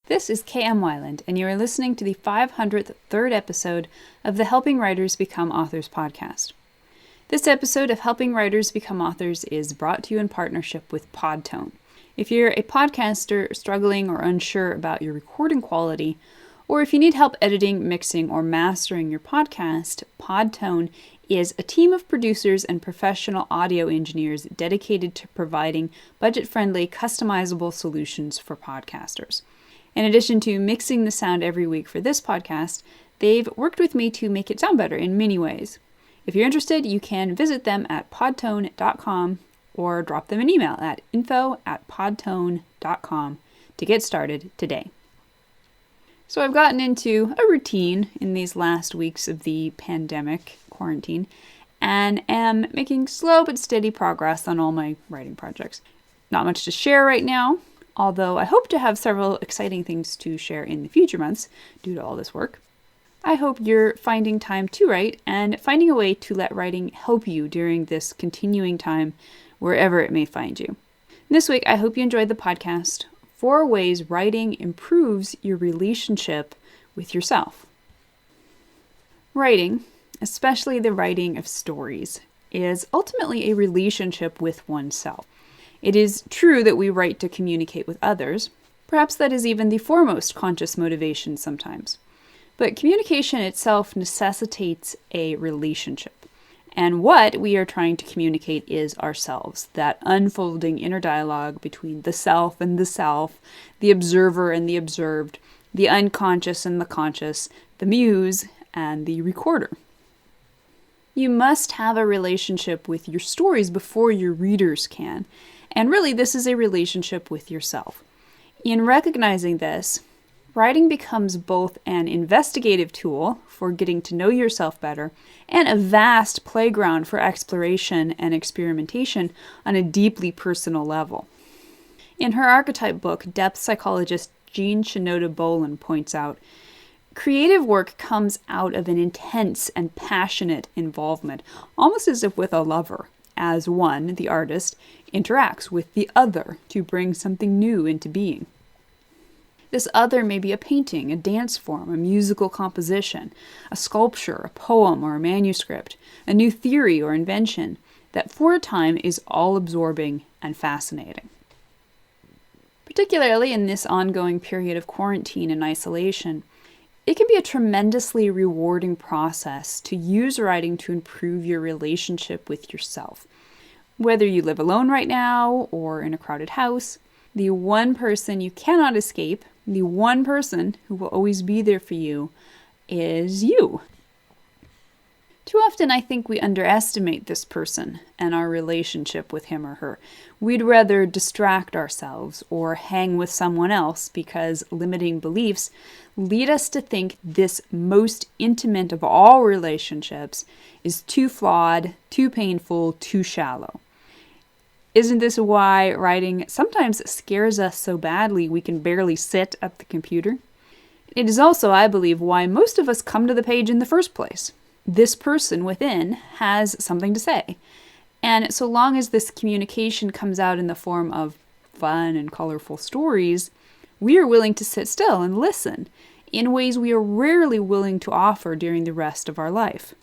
This is K.M. Weiland, and you are listening to the 503rd episode of the Helping Writers Become Authors podcast. This episode of Helping Writers Become Authors is brought to you in partnership with Podtone. If you're a podcaster struggling or unsure about your recording quality, or if you need help editing, mixing, or mastering your podcast, Podtone is a team of producers and professional audio engineers dedicated to providing budget-friendly, customizable solutions for podcasters. In addition to mixing the sound every week for this podcast, they've worked with me to make it sound better in many ways. If you're interested, you can visit them at podtone.com or drop them an email at info@podtone.com to get started today. So I've gotten into a routine in these last weeks of the pandemic quarantine and am making slow but steady progress on all my writing projects. Not much to share right now, although I hope to have several exciting things to share in the future months due to all this work. I hope you're finding time to write and finding a way to let writing help you during this continuing time wherever it may find you. This week, I hope you enjoyed the podcast, 4 Ways Writing Improves Your Relationship with Yourself. Writing, especially the writing of stories, is ultimately a relationship with oneself. It is true that we write to communicate with others. Perhaps that is even the foremost conscious motivation sometimes. But communication itself necessitates a relationship. And what we are trying to communicate is ourselves, that unfolding inner dialogue between the self, the observer and the observed, the unconscious and the conscious, the muse and the recorder. You must have a relationship with your stories before your readers can. And really, this is a relationship with yourself. In recognizing this, writing becomes both an investigative tool for getting to know yourself better and a vast playground for exploration and experimentation on a deeply personal level. In her archetype book, depth psychologist Jean Shinoda Bolen points out, creative work comes out of an intense and passionate involvement, almost as if with a lover, as one, the artist, interacts with the other to bring something new into being. This other may be a painting, a dance form, a musical composition, a sculpture, a poem, or a manuscript, a new theory or invention that for a time is all-absorbing and fascinating. Particularly in this ongoing period of quarantine and isolation, it can be a tremendously rewarding process to use writing to improve your relationship with yourself. Whether you live alone right now or in a crowded house, the one person you cannot escape, the one person who will always be there for you, is you. Too often I think we underestimate this person and our relationship with him or her. We'd rather distract ourselves or hang with someone else because limiting beliefs lead us to think this most intimate of all relationships is too flawed, too painful, too shallow. Isn't this why writing sometimes scares us so badly we can barely sit at the computer? It is also, I believe, why most of us come to the page in the first place. This person within has something to say. And so long as this communication comes out in the form of fun and colorful stories, we are willing to sit still and listen in ways we are rarely willing to offer during the rest of our life.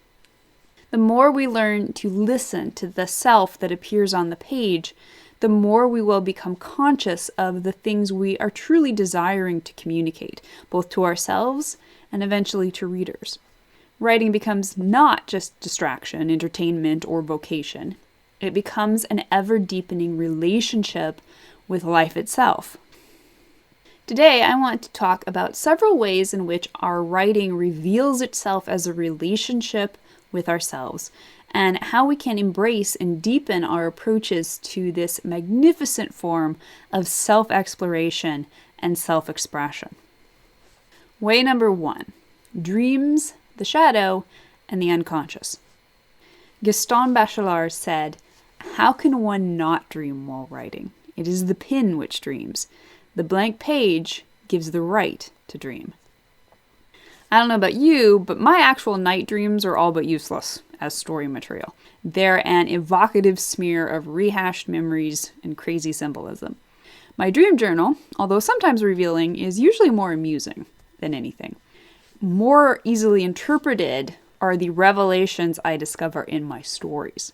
The more we learn to listen to the self that appears on the page, the more we will become conscious of the things we are truly desiring to communicate, both to ourselves and eventually to readers. Writing becomes not just distraction, entertainment, or vocation. It becomes an ever-deepening relationship with life itself. Today, I want to talk about several ways in which our writing reveals itself as a relationship with ourselves, and how we can embrace and deepen our approaches to this magnificent form of self-exploration and self-expression. Way number 1, dreams, the shadow, and the unconscious. Gaston Bachelard said, "How can one not dream while writing? It is the pen which dreams. The blank page gives the right to dream." I don't know about you, but my actual night dreams are all but useless as story material. They're an evocative smear of rehashed memories and crazy symbolism. My dream journal, although sometimes revealing, is usually more amusing than anything. More easily interpreted are the revelations I discover in my stories.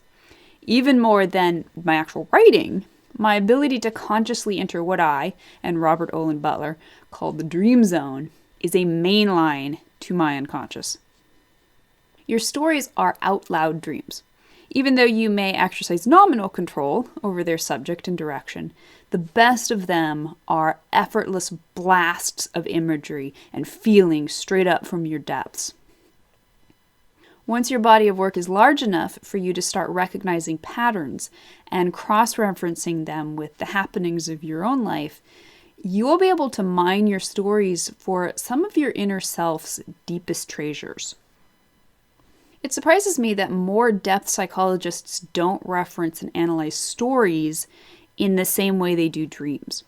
Even more than my actual writing, my ability to consciously enter what I and Robert Olin Butler call the dream zone is a main line to my unconscious. Your stories are out loud dreams. Even though you may exercise nominal control over their subject and direction, the best of them are effortless blasts of imagery and feeling straight up from your depths. Once your body of work is large enough for you to start recognizing patterns and cross-referencing them with the happenings of your own life, you will be able to mine your stories for some of your inner self's deepest treasures. It surprises me that more depth psychologists don't reference and analyze stories in the same way they do dreams.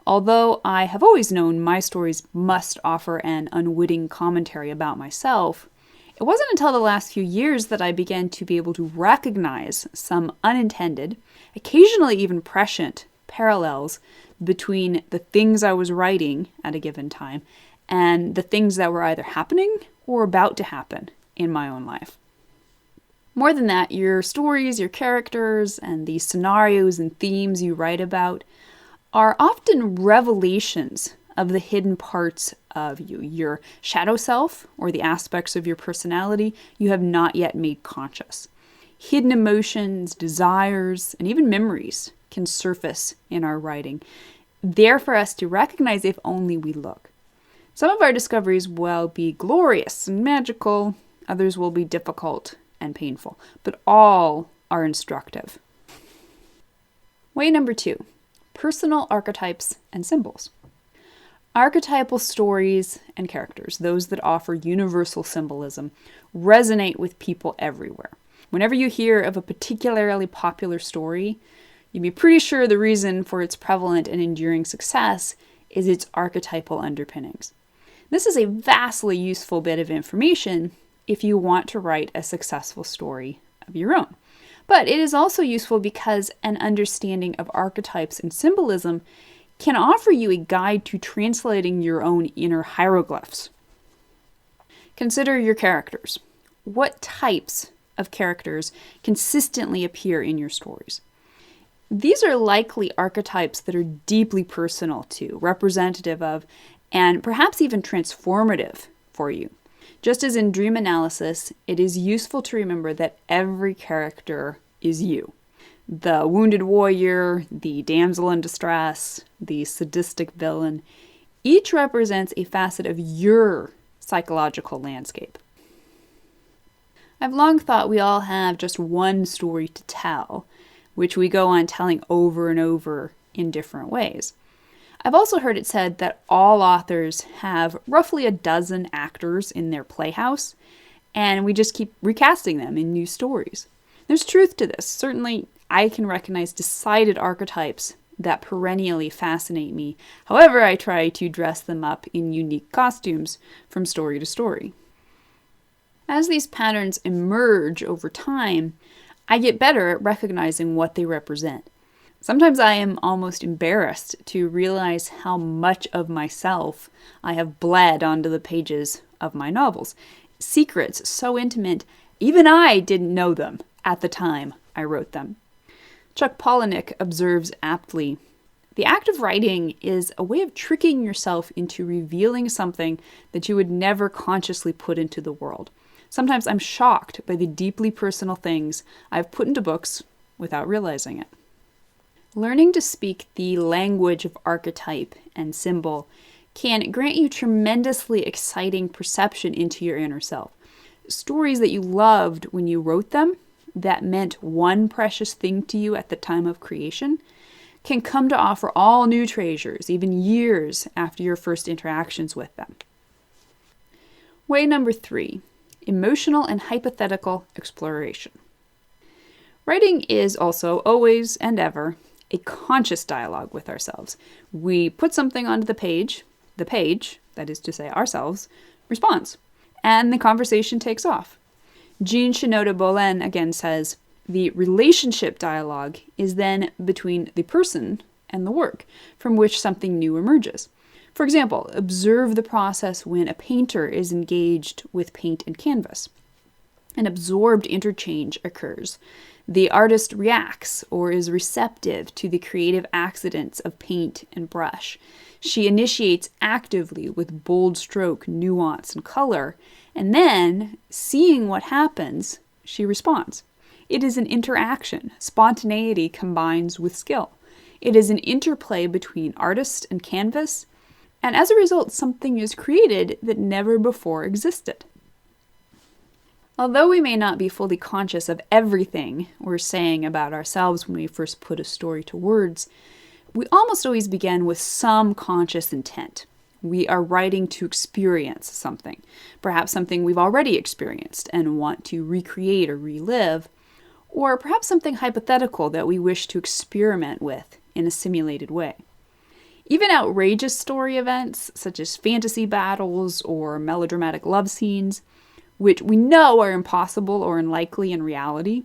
Although I have always known my stories must offer an unwitting commentary about myself, it wasn't until the last few years that I began to be able to recognize some unintended, occasionally even prescient, parallels between the things I was writing at a given time and the things that were either happening or about to happen in my own life. More than that, your stories, your characters, and the scenarios and themes you write about are often revelations of the hidden parts of you, your shadow self, or the aspects of your personality you have not yet made conscious. Hidden emotions, desires, and even memories can surface in our writing, there for us to recognize if only we look. Some of our discoveries will be glorious and magical, others will be difficult and painful, but all are instructive. Way number 2, personal archetypes and symbols. Archetypal stories and characters, those that offer universal symbolism, resonate with people everywhere. Whenever you hear of a particularly popular story, you'd be pretty sure the reason for its prevalent and enduring success is its archetypal underpinnings. This is a vastly useful bit of information if you want to write a successful story of your own. But it is also useful because an understanding of archetypes and symbolism can offer you a guide to translating your own inner hieroglyphs. Consider your characters. What types of characters consistently appear in your stories? These are likely archetypes that are deeply personal to, representative of, and perhaps even transformative for you. Just as in dream analysis, it is useful to remember that every character is you. The wounded warrior, the damsel in distress, the sadistic villain, each represents a facet of your psychological landscape. I've long thought we all have just one story to tell, which we go on telling over and over in different ways. I've also heard it said that all authors have roughly a dozen actors in their playhouse, and we just keep recasting them in new stories. There's truth to this. Certainly, I can recognize decided archetypes that perennially fascinate me. However, I try to dress them up in unique costumes from story to story. As these patterns emerge over time, I get better at recognizing what they represent. Sometimes I am almost embarrassed to realize how much of myself I have bled onto the pages of my novels. Secrets so intimate, even I didn't know them at the time I wrote them. Chuck Palahniuk observes aptly, "The act of writing is a way of tricking yourself into revealing something that you would never consciously put into the world. Sometimes I'm shocked by the deeply personal things I've put into books without realizing it." Learning to speak the language of archetype and symbol can grant you tremendously exciting perception into your inner self. Stories that you loved when you wrote them, that meant one precious thing to you at the time of creation, can come to offer all new treasures, even years after your first interactions with them. Way number 3, emotional and hypothetical exploration. Writing is also always and ever a conscious dialogue with ourselves. We put something onto the page, that is to say ourselves, responds, and the conversation takes off. Jean Shinoda Bolen again says, "The relationship dialogue is then between the person and the work from which something new emerges. For example, observe the process when a painter is engaged with paint and canvas. An absorbed interchange occurs. The artist reacts or is receptive to the creative accidents of paint and brush. She initiates actively with bold stroke, nuance, and color, and then, seeing what happens, she responds. It is an interaction. Spontaneity combines with skill. It is an interplay between artist and canvas, and as a result, something is created that never before existed. Although we may not be fully conscious of everything we're saying about ourselves when we first put a story to words, we almost always begin with some conscious intent. We are writing to experience something, perhaps something we've already experienced and want to recreate or relive, or perhaps something hypothetical that we wish to experiment with in a simulated way. Even outrageous story events, such as fantasy battles or melodramatic love scenes, which we know are impossible or unlikely in reality,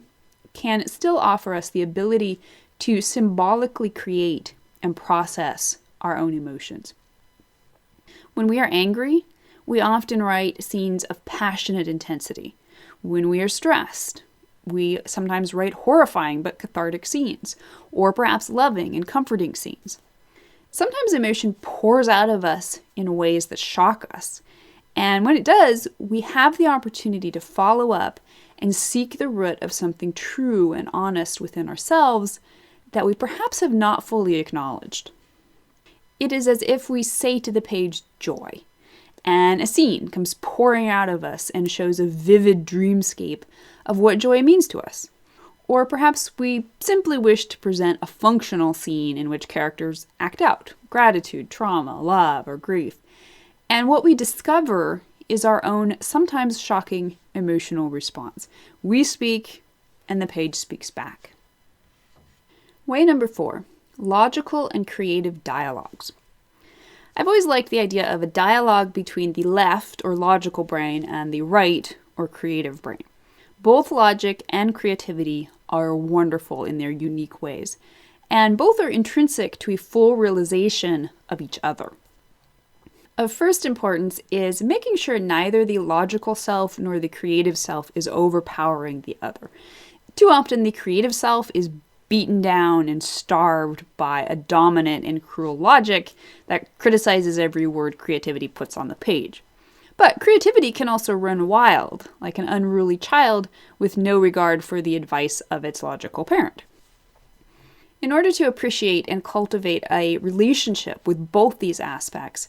can still offer us the ability to symbolically create and process our own emotions. When we are angry, we often write scenes of passionate intensity. When we are stressed, we sometimes write horrifying but cathartic scenes, or perhaps loving and comforting scenes. Sometimes emotion pours out of us in ways that shock us, and when it does, we have the opportunity to follow up and seek the root of something true and honest within ourselves that we perhaps have not fully acknowledged. It is as if we say to the page, joy, and a scene comes pouring out of us and shows a vivid dreamscape of what joy means to us. Or perhaps we simply wish to present a functional scene in which characters act out gratitude, trauma, love, or grief. And what we discover is our own sometimes shocking emotional response. We speak, and the page speaks back. Way number 4, logical and creative dialogues. I've always liked the idea of a dialogue between the left or logical brain and the right or creative brain. Both logic and creativity are wonderful in their unique ways, and both are intrinsic to a full realization of each other. Of first importance is making sure neither the logical self nor the creative self is overpowering the other. Too often the creative self is beaten down and starved by a dominant and cruel logic that criticizes every word creativity puts on the page. But creativity can also run wild, like an unruly child with no regard for the advice of its logical parent. In order to appreciate and cultivate a relationship with both these aspects,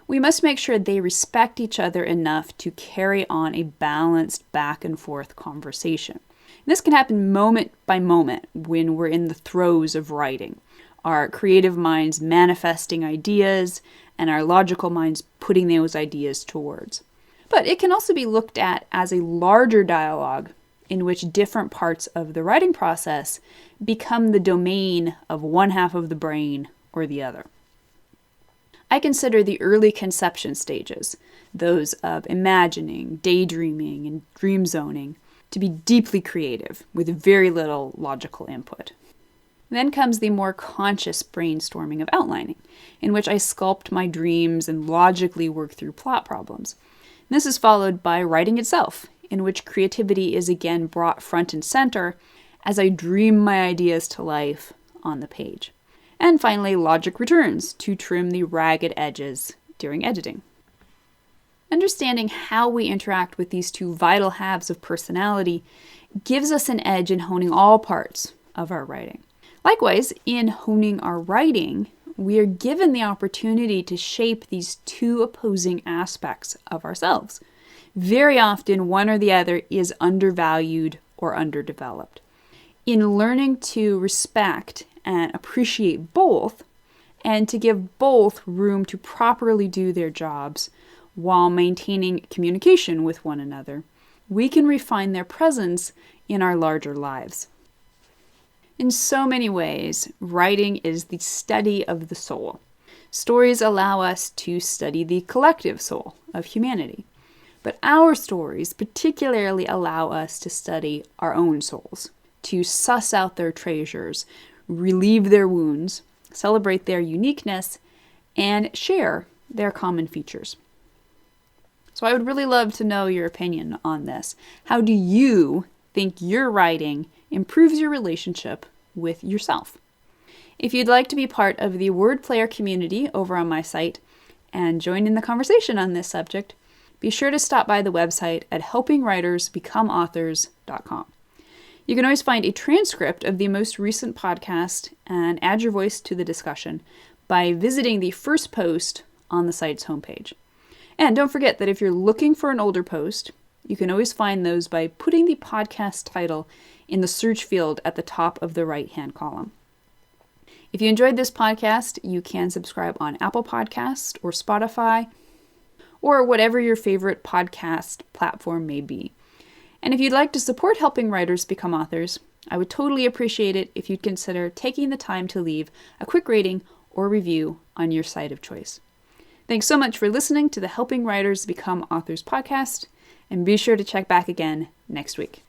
we must make sure they respect each other enough to carry on a balanced back and forth conversation. And this can happen moment by moment when we're in the throes of writing, our creative minds manifesting ideas and our logical minds putting those ideas to words. But it can also be looked at as a larger dialogue in which different parts of the writing process become the domain of one half of the brain or the other. I consider the early conception stages, those of imagining, daydreaming, and dream zoning, to be deeply creative with very little logical input. Then comes the more conscious brainstorming of outlining, in which I sculpt my dreams and logically work through plot problems. And this is followed by writing itself, in which creativity is again brought front and center as I dream my ideas to life on the page. And finally, logic returns to trim the ragged edges during editing. Understanding how we interact with these two vital halves of personality gives us an edge in honing all parts of our writing. Likewise, in honing our writing, we are given the opportunity to shape these two opposing aspects of ourselves. Very often, one or the other is undervalued or underdeveloped. In learning to respect and appreciate both, and to give both room to properly do their jobs while maintaining communication with one another, we can refine their presence in our larger lives. In so many ways, writing is the study of the soul. Stories allow us to study the collective soul of humanity. But our stories particularly allow us to study our own souls, to suss out their treasures, relieve their wounds, celebrate their uniqueness, and share their common features. So I would really love to know your opinion on this. How do you think your writing improves your relationship with yourself? If you'd like to be part of the Word Player community over on my site and join in the conversation on this subject, be sure to stop by the website at helpingwritersbecomeauthors.com. You can always find a transcript of the most recent podcast and add your voice to the discussion by visiting the first post on the site's homepage. And don't forget that if you're looking for an older post, you can always find those by putting the podcast title in the search field at the top of the right-hand column. If you enjoyed this podcast, you can subscribe on Apple Podcasts or Spotify or whatever your favorite podcast platform may be. And if you'd like to support helping writers become authors, I would totally appreciate it if you'd consider taking the time to leave a quick rating or review on your site of choice. Thanks so much for listening to the Helping Writers Become Authors podcast, and be sure to check back again next week.